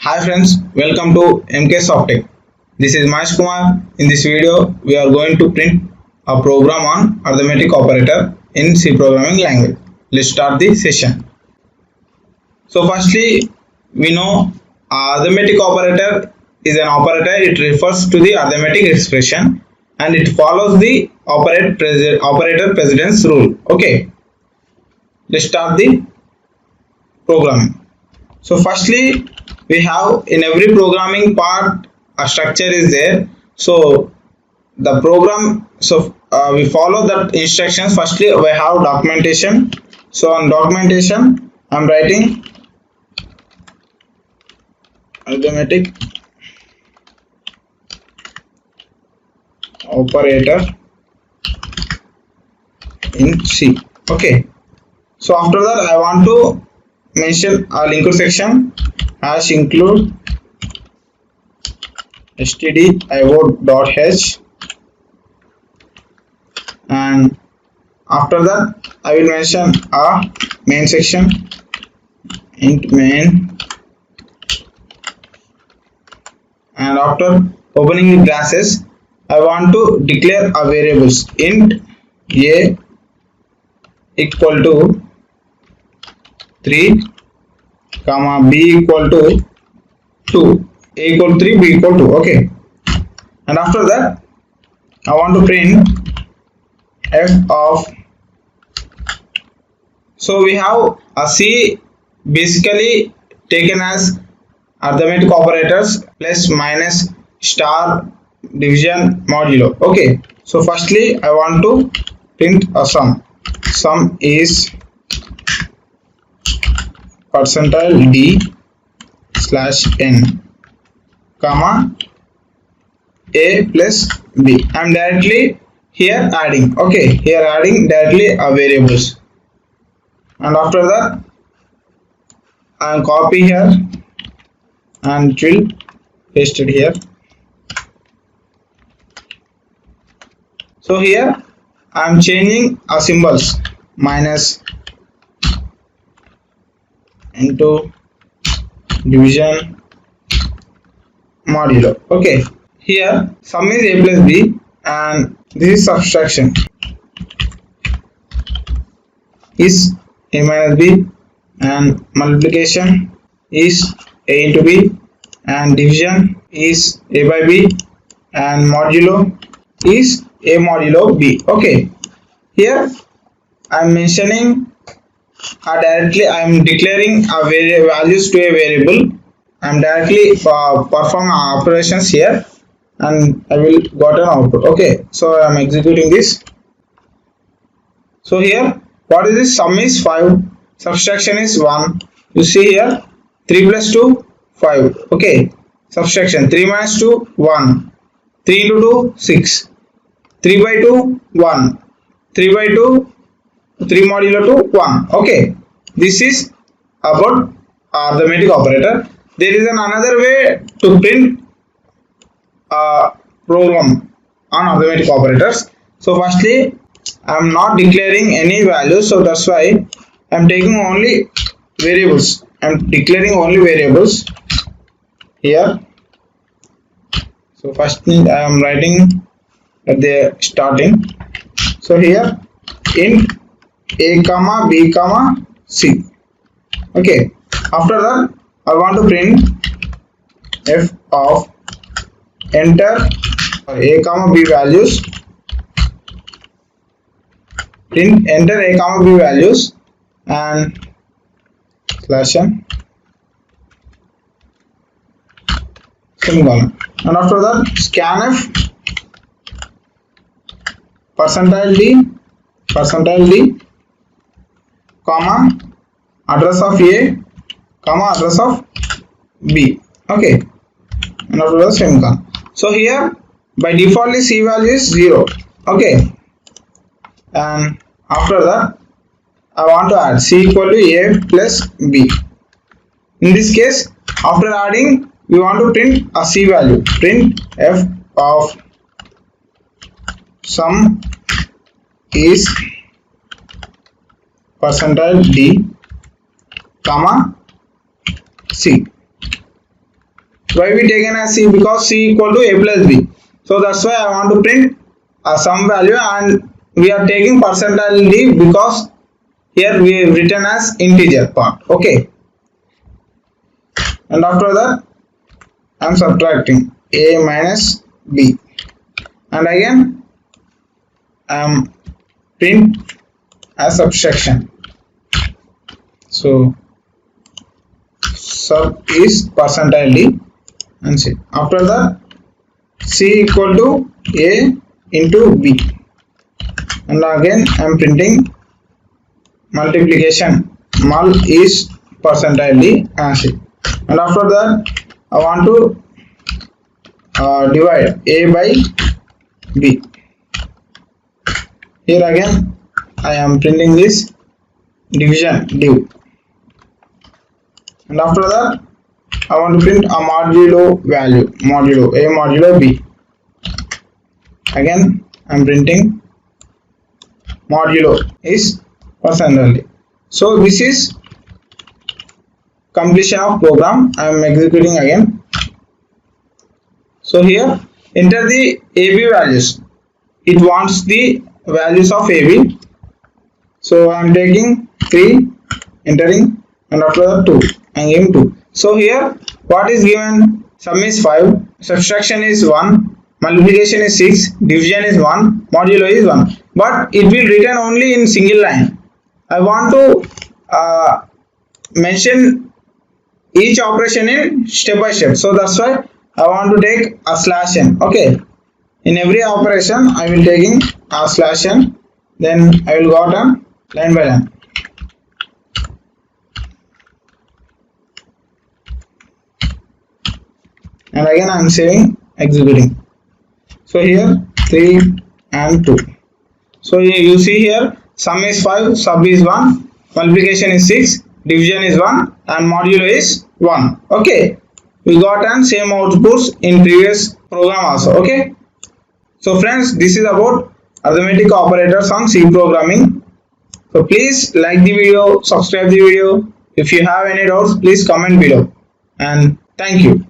Hi friends, welcome to MK Softech. This is Mahesh Kumar. In this video, we are going to print a program on arithmetic operator in C programming language. Let's start the session. So firstly, we know arithmetic operator is an operator. It refers to the arithmetic expression and it follows the operator precedence rule. Okay, let's start the programming. So firstly, we have in every programming part a structure is there. So the program, we follow that instructions. Firstly, we have documentation. So on documentation, I'm writing arithmetic operator in C. Okay. So after that, I want to mention a linker section hash include stdio.h, and after that I will mention a main section int main, and after opening the braces I want to declare a variables int a equal to 3 comma b equal to 2, a equal to 3, b equal to 2. Okay, and after that I want to print f of, so we have a C basically taken as arithmetic operators plus minus star division modulo. Okay, so firstly I want to print a sum is percentile d slash n comma a plus b. I'm directly here adding, okay, here adding directly a variables, and after that I'll copy here and it will paste it here. So here I'm changing a symbols minus into division modulo. Okay, here sum is a plus b and this is subtraction is a minus b, and multiplication is a into b, and division is a by b, and modulo is a modulo b. Okay, here I am mentioning directly I am declaring a values to a variable. I am directly perform operations here and I will got an output. Okay, so I am executing this. So here what is this? Sum is 5, subtraction is 1. You see here 3 plus 2 5. Okay, subtraction 3 minus 2 1, 3 into 2 6, 3 by 2 1, 3 by 2 3 modulo 2 1. Okay, this is about arithmetic operator. There is another way to print a program on arithmetic operators. So firstly I am not declaring any values, so that's why I am taking only variables. I am declaring only variables here. So first I am writing at the starting. So here int a comma b comma c. Okay, after that I want to print f of enter a comma b values, print enter a comma b values and slash n semicolon, and after that scanf percentile d comma address of a comma address of b. Okay, and after that semicolon. So here by default is c value is 0. Okay, and after that I want to add c equal to a plus b. In this case after adding we want to print a c value, print f of sum is percentile d comma c. Why we taken as C? Because C equal to A plus B. So that's why I want to print some value, and we are taking percentile D because here we have written as integer part. Okay. And after that I am subtracting A minus B, and again I am print as subtraction. So sub is percentile D and C. After that C equal to A into B, and again I am printing multiplication. Mul is percentile D and C. And after that I want to divide A by B. Here again I am printing this division div, and after that I want to print a modulo value, modulo A modulo B. Again I am printing modulo is percentile. So this is completion of program. I am executing again. So here enter the AB values. It wants the values of AB. So I am taking 3, entering, and after that 2, I am giving 2. So here what is given? Sum is 5, subtraction is 1, multiplication is 6, division is 1, modulo is 1. But it will return only in single line. I want to mention each operation in step by step. So that's why I want to take a slash n. Okay. In every operation I will taking a slash n. Then I will go down line by line. And again I am saving, executing. So here 3 and 2. So you see here sum is 5, sub is 1, multiplication is 6, division is 1, and modulo is 1. Okay. We got and same outputs in previous program also. Okay. So friends, this is about arithmetic operators on C programming. So please like the video, subscribe the video. If you have any doubts, please comment below. And thank you.